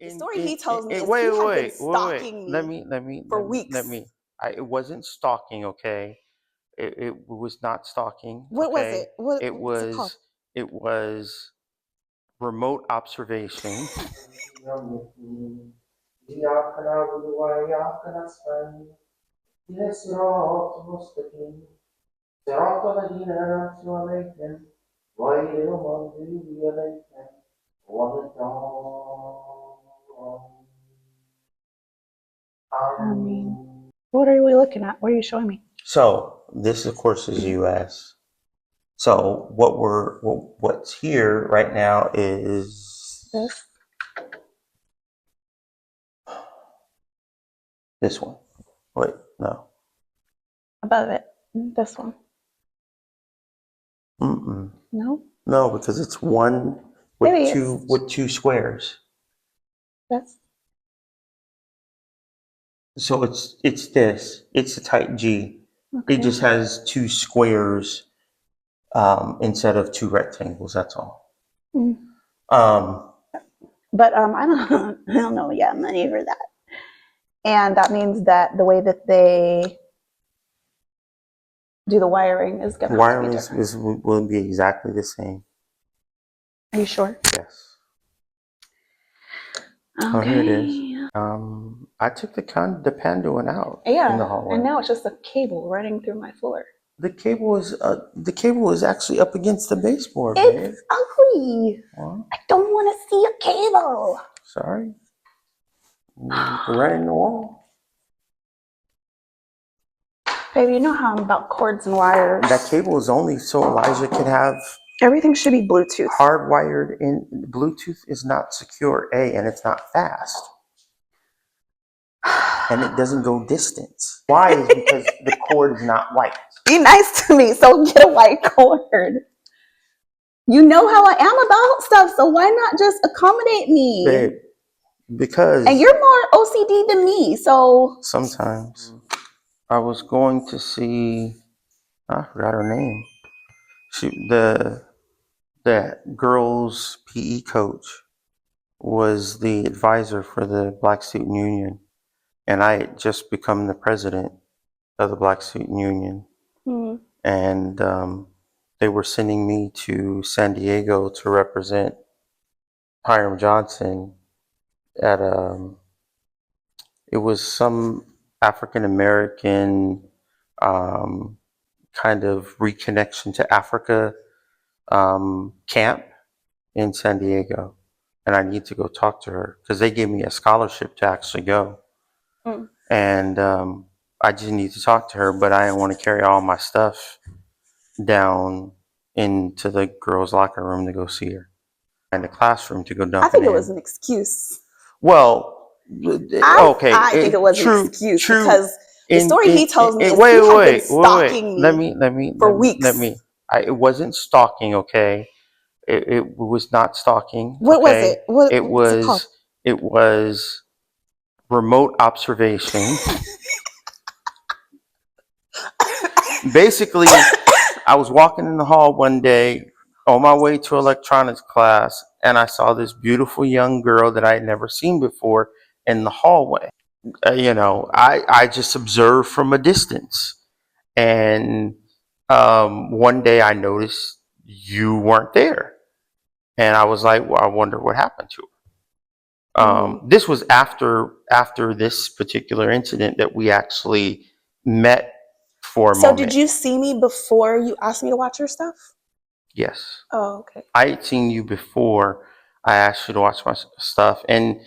The story he tells me is he had been stalking me for weeks. It wasn't stalking, okay? It was not stalking. What was it? What's it it was called? it was remote observation. What are we looking at? What are you showing me? So this, of course, is U.S. So what's here right now is this one. Wait, no. Above it, this one. No. No, because it's one with two squares. So it's this. It's a type G. Okay. It just has two squares instead of two rectangles. That's all. But I don't know. Yeah, I'm not over that. And that means that the way that they do the wiring is going to have to be different. Will be exactly the same. Are you sure? Yes. Okay. Oh, here it is. I took the Panduin out. Yeah, in the hallway. And now it's just a cable running through my floor. The cable is actually up against the baseboard. It's ugly. What? I don't want to see a cable. Sorry. Right in the wall. Baby, you know how I'm about cords and wires. That cable is only so Elijah can have. Everything should be Bluetooth. Hardwired in. Bluetooth is not secure, and it's not fast. And it doesn't go distance. Why? Is because the cord is not white. Be nice to me, so get a white cord. You know how I am about stuff, so why not just accommodate me? Babe, because... And you're more OCD than me, so... Sometimes. I was going to see... I forgot her name. The girls' PE coach was the advisor for the Black Student Union. And I had just become the president of the Black Student Union. Mm-hmm. And they were sending me to San Diego to represent Hiram Johnson at it was some African American kind of reconnection to Africa camp in San Diego. And I need to go talk to her because they gave me a scholarship to actually go. Mm. And I just need to talk to her, but I don't want to carry all my stuff down into the girls' locker room to go see her, and the classroom to go dump. I think it was an excuse. Well, okay. I think it was an excuse because the story he tells me is he had been stalking me for weeks. It wasn't stalking, okay? It was not stalking. What was it? It was remote observation. Basically, I was walking in the hall one day on my way to electronics class, and I saw this beautiful young girl that I had never seen before in the hallway. I just observed from a distance. And one day I noticed you weren't there. And I was like, well, I wonder what happened to her. This was after this particular incident that we actually met for a moment. So did you see me before you asked me to watch your stuff? Yes. Oh, okay. I had seen you before I asked you to watch my stuff. And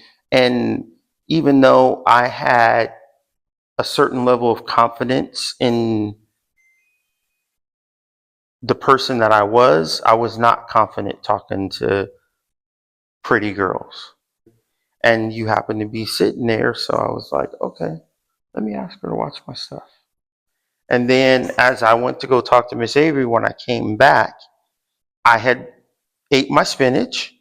even though I had a certain level of confidence in the person that I was not confident talking to pretty girls. And you happened to be sitting there, so I was like, okay, let me ask her to watch my stuff. And then as I went to go talk to Miss Avery, when I came back, I had ate my spinach,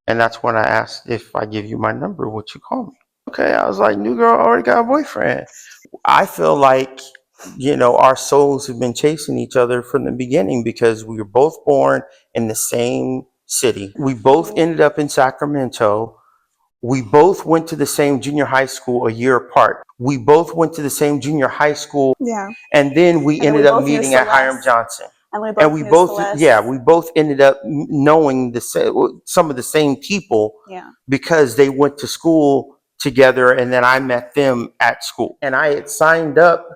and that's when I asked, if I give you my number, would you call me? Okay, I was like, new girl already got a boyfriend. I feel like, our souls have been chasing each other from the beginning because we were both born in the same city. We both ended up in Sacramento. We both went to the same junior high school a year apart. We both went to the same junior high school. Yeah. And then we ended up meeting at Hiram Johnson. And we both we both ended up knowing some of the same people. Yeah. Because they went to school together, and then I met them at school. And I had signed up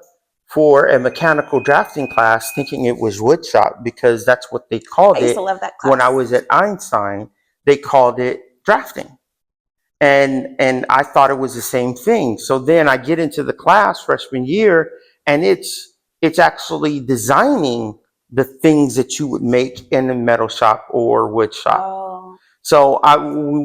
for a mechanical drafting class thinking it was wood shop because that's what they called I used it. to love that class. When I was at Einstein, they called it drafting. And I thought it was the same thing. So then I get into the class freshman year, and it's actually designing the things that you would make in a metal shop or wood shop. Oh. So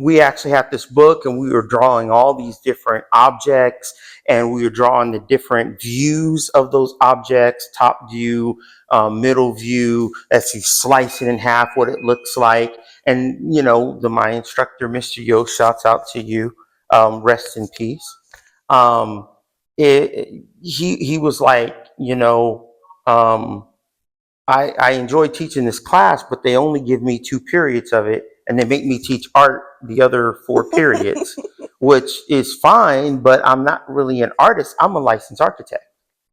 we actually had this book, and we were drawing all these different objects, and we were drawing the different views of those objects: top view, middle view, as you slice it in half, what it looks like. And my instructor, Mr. Yo, shouts out to you, rest in peace. He was like, I enjoy teaching this class, but they only give me 2 periods of it, and they make me teach art the other 4 periods, which is fine, but I'm not really an artist. I'm a licensed architect.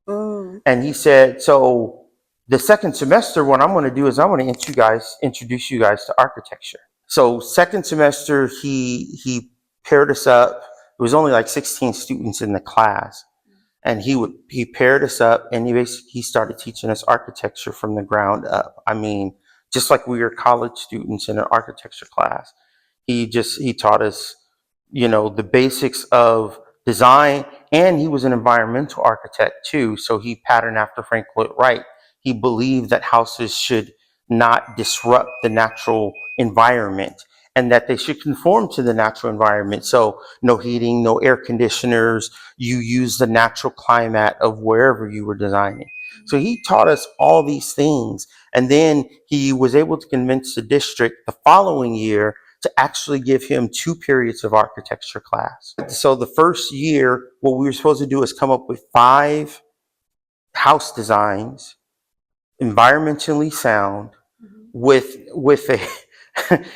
And he said, so the second semester, what I'm going to do is I'm going to introduce you guys to architecture. So second semester, he paired us up. It was only like 16 students in the class. And he paired us up, and he started teaching us architecture from the ground up. I mean, just like we were college students in an architecture class. He taught us, the basics of design, and he was an environmental architect too. So he patterned after Frank Lloyd Wright. He believed that houses should not disrupt the natural environment, and that they should conform to the natural environment. So no heating, no air conditioners. You use the natural climate of wherever you were designing. So he taught us all these things. And then he was able to convince the district the following year to actually give him 2 periods of architecture class. So the first year, what we were supposed to do is come up with 5 house designs, environmentally sound, with a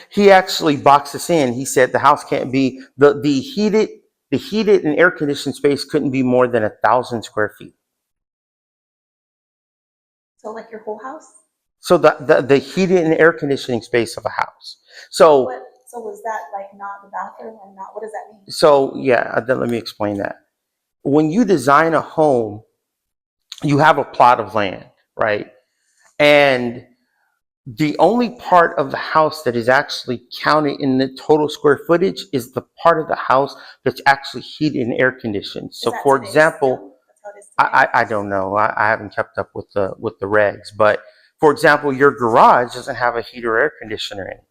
he actually boxed us in. He said the house can't be the heated and air conditioned space couldn't be more than 1,000 square feet. So like your whole house? So the heated and air conditioning space of a house. So was that like not the bathroom or not? What does that mean? So yeah, then let me explain that. When you design a home, you have a plot of land, right? And the only part of the house that is actually counted in the total square footage is the part of the house that's actually heated and air conditioned. So for example, I don't know. I haven't kept up with the regs, but for example, your garage doesn't have a heater or air conditioner in it.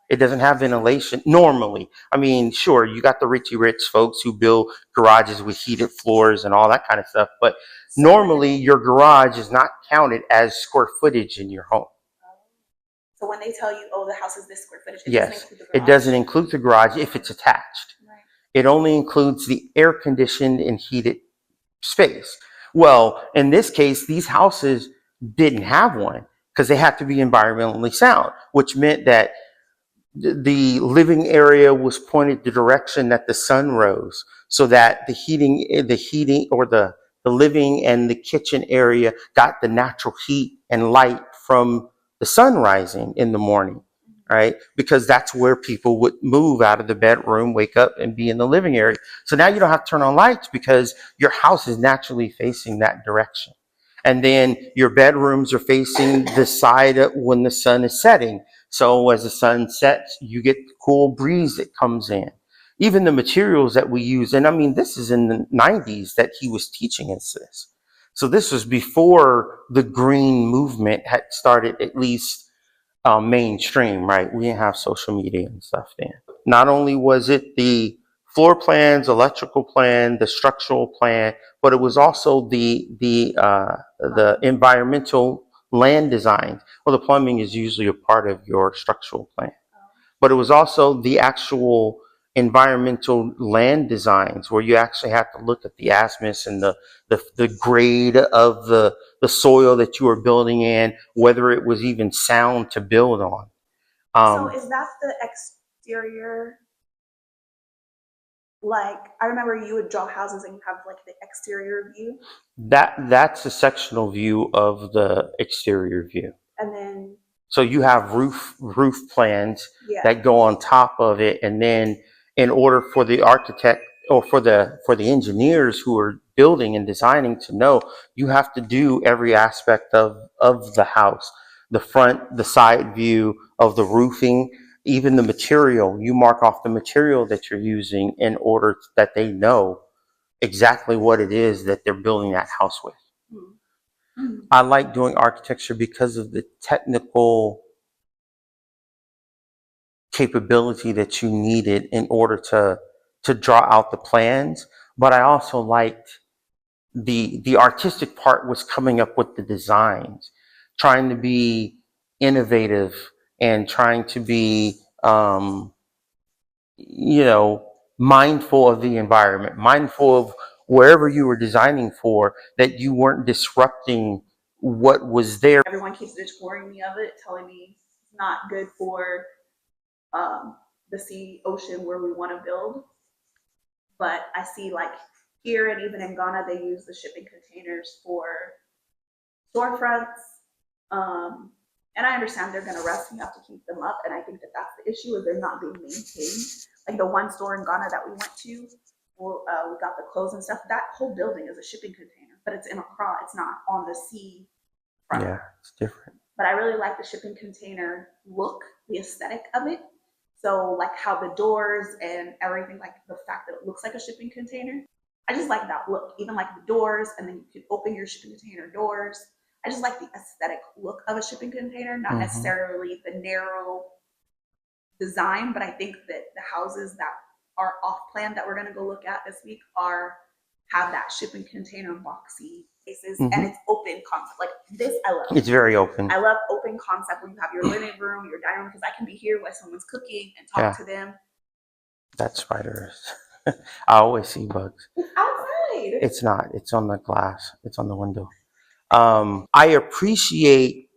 It doesn't have ventilation normally. I mean, sure, you got the rich folks who build garages with heated floors and all that kind of stuff, but normally your garage is not counted as square footage in your home. So when they tell you, oh, the house is this square footage, it doesn't include the garage if it's attached. Right. It only includes the air conditioned and heated space. Well, in this case, these houses didn't have one because they had to be environmentally sound, which meant that the living area was pointed the direction that the sun rose, so that the heating or the living and the kitchen area got the natural heat and light from the sun rising in the morning, right? Because that's where people would move out of the bedroom, wake up, and be in the living area. So now you don't have to turn on lights because your house is naturally facing that direction. And then your bedrooms are facing the side when the sun is setting. So as the sun sets, you get the cool breeze that comes in. Even the materials that we use, and I mean, this is in the 90s that he was teaching us this. So this was before the green movement had started, at least mainstream, right? We didn't have social media and stuff then. Not only was it the floor plans, electrical plan, the structural plan, but it was also the environmental land design. Well, the plumbing is usually a part of your structural plan, but it was also the actual environmental land designs where you actually have to look at the azimuths and the grade of the soil that you were building in, whether it was even sound to build on. So is that the exterior like I remember you would draw houses and you have like the exterior view, That's a sectional view of the exterior view. and then So you have roof plans yeah, that go on top of it, and then in order for the architect or for the engineers who are building and designing to know, you have to do every aspect of the house, the front, the side view of the roofing, even the material. You mark off the material that you're using in order that they know exactly what it is that they're building that house with. mm-hmm. I like doing architecture because of the technical capability that you needed in order to draw out the plans. But I also liked the artistic part was coming up with the designs, trying to be innovative and trying to be you know, mindful of the environment, mindful of wherever you were designing for, that you weren't disrupting what was there. Everyone keeps discouraging me of it, telling me it's not good for the sea ocean where we want to build. But I see like here and even in Ghana, they use the shipping containers for storefronts. And I understand they're going to rust. You have to keep them up. And I think that that's the issue is they're not being maintained. Like the one store in Ghana that we went to, well, we got the clothes and stuff. That whole building is a shipping container, but it's in Accra. It's not on the sea front. Yeah, it's different. But I really like the shipping container look, the aesthetic of it. So like how the doors and everything, like the fact that it looks like a shipping container. I just like that look, even like the doors, and then you can open your shipping container doors. I just like the aesthetic look of a shipping container, not necessarily the narrow design, but I think that the houses that are off plan that we're going to go look at this week have that shipping container boxy spaces, and it's open concept. Like this, I love. It's very open. I love open concept where you have your living room, your dining room, because I can be here while someone's cooking and talk to them. That's spiders. I always see bugs. It's outside. It's not. It's on the glass. It's on the window. I appreciate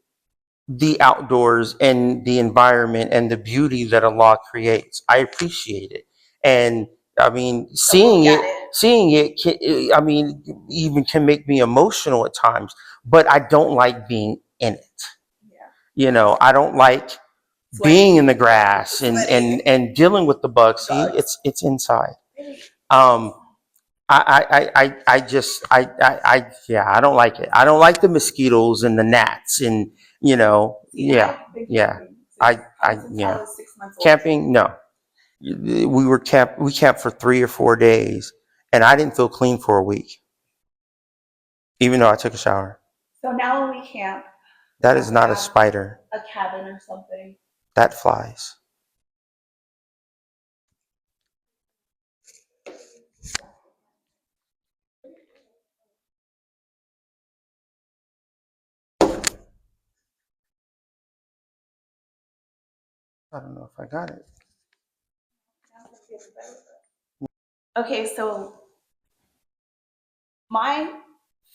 the outdoors and the environment and the beauty that Allah creates. I appreciate it. And I mean, seeing it, I mean, even can make me emotional at times, but I don't like being in it. Yeah. You know, I don't like being in the grass and dealing with the bugs. See, it's inside. I don't like it. I don't like the mosquitoes and the gnats and, you know, yeah. Camping, no. We camped for 3 or 4 days and I didn't feel clean for a week, even though I took a shower. So now when we camp, that is not a spider. A cabin or something. That flies. I don't know if I got it. Okay, so my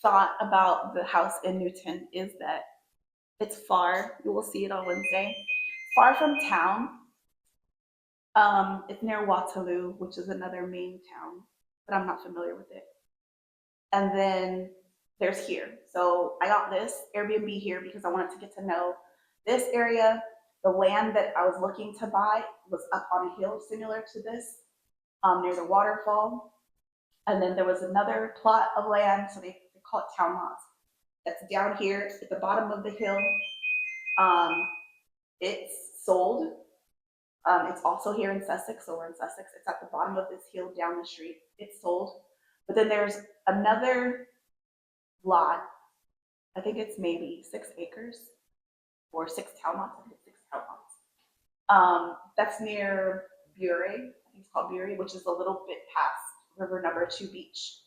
thought about the house in Newton is that it's far. You will see it on Wednesday. Far from town. It's near Waterloo, which is another main town, but I'm not familiar with it. And then there's here. So I got this Airbnb here because I wanted to get to know this area. The land that I was looking to buy was up on a hill similar to this, near the waterfall. And then there was another plot of land, so they call it town lots. That's down here at the bottom of the hill. It's sold. It's also here in Sussex, so we're in Sussex. It's at the bottom of this hill down the street. It's sold. But then there's another lot. I think it's maybe 6 acres or 6 town lots. I think it's 6 town lots. That's near Bury. I think it's called Bury, which is a little bit past River Number 2 Beach.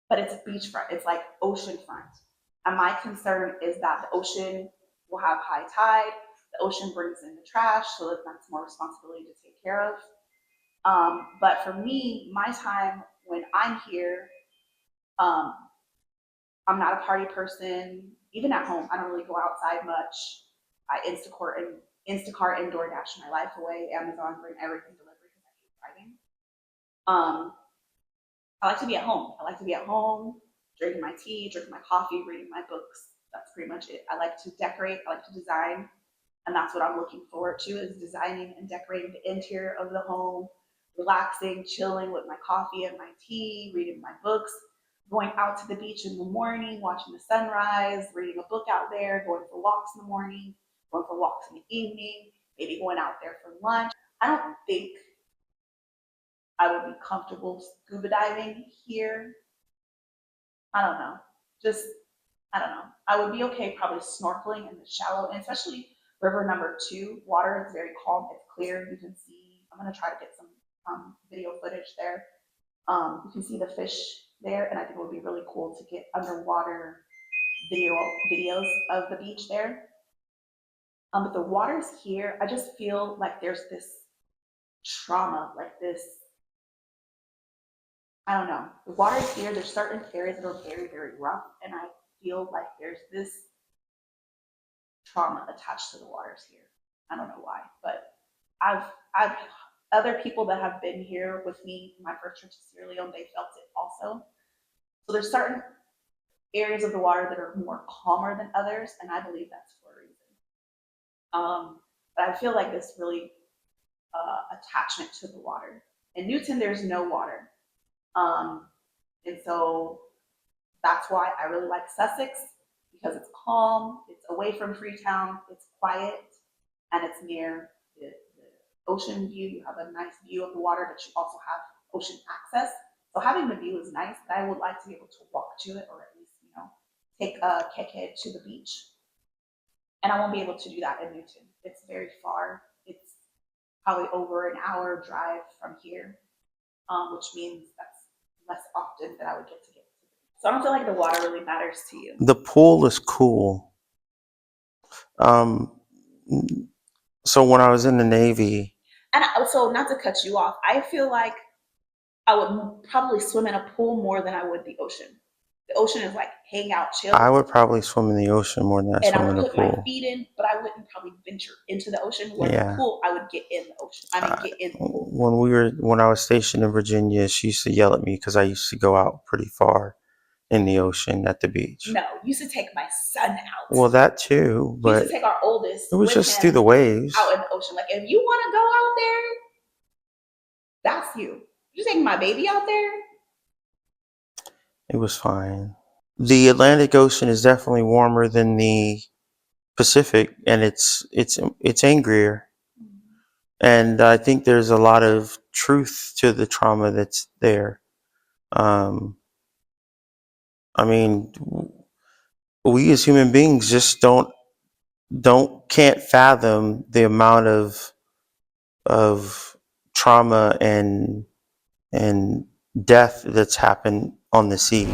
But it's beachfront. It's like oceanfront. And my concern is that the ocean will have high tide. The ocean brings in the trash, so that's more responsibility to take care of. But for me, my time when I'm here, I'm not a party person. Even at home, I don't really go outside much. I Instacart and DoorDash my life away. Amazon bring everything delivered. driving. I like to be at home. I like to be at home, drinking my tea, drinking my coffee, reading my books. That's pretty much it. I like to decorate. I like to design. And that's what I'm looking forward to, is designing and decorating the interior of the home, relaxing, chilling with my coffee and my tea, reading my books, going out to the beach in the morning, watching the sunrise, reading a book out there, going for walks in the morning, going for walks in the evening, maybe going out there for lunch. I don't think I would be comfortable scuba diving here. I don't know. Just, I don't know. I would be okay probably snorkeling in the shallow, and especially river number 2. Water is very calm. It's clear. You can see, I'm going to try to get some video footage there. You can see the fish there, and I think it would be really cool to get underwater videos of the beach there. But the waters here, I just feel like there's this trauma, like this, I don't know. The waters here, there's certain areas that are very, very rough, and I feel like there's this trauma attached to the waters here. I don't know why, but I've other people that have been here with me my first trip to Sierra Leone, they felt it also. So there's certain areas of the water that are more calmer than others, and I believe that's for a reason. But I feel like this really attachment to the water. In Newton, there's no water. And so that's why I really like Sussex, because it's calm, it's away from Freetown, it's quiet, and it's near the ocean view. You have a nice view of the water, but you also have ocean access. So having the view is nice, but I would like to be able to walk to it, or at least, take a keke to the beach. And I won't be able to do that in Newton. It's very far. It's probably over an hour drive from here, which means that's less often that I would get to. So I don't feel like the water really matters to you. The pool is cool. So when I was in the Navy, and so not to cut you off, I feel like I would probably swim in a pool more than I would the ocean. The ocean is like hang out, chill. I would probably swim in the ocean more than I and I swim in would the put my pool. feet in, but I wouldn't probably venture into the ocean. Where Yeah. the pool, I would get in the ocean. Get in the pool. When I was stationed in Virginia, she used to yell at me because I used to go out pretty far in the ocean at the beach. No, used to take my son out. Well, that too, but used to take our oldest. It was with just him through the waves. out in the ocean. Like, if you want to go out there, that's you. You're taking my baby out there. It was fine. The Atlantic Ocean is definitely warmer than the Pacific, and it's angrier. And I think there's a lot of truth to the trauma that's there. I mean, we as human beings just can't fathom the amount of trauma and death that's happened on the seas.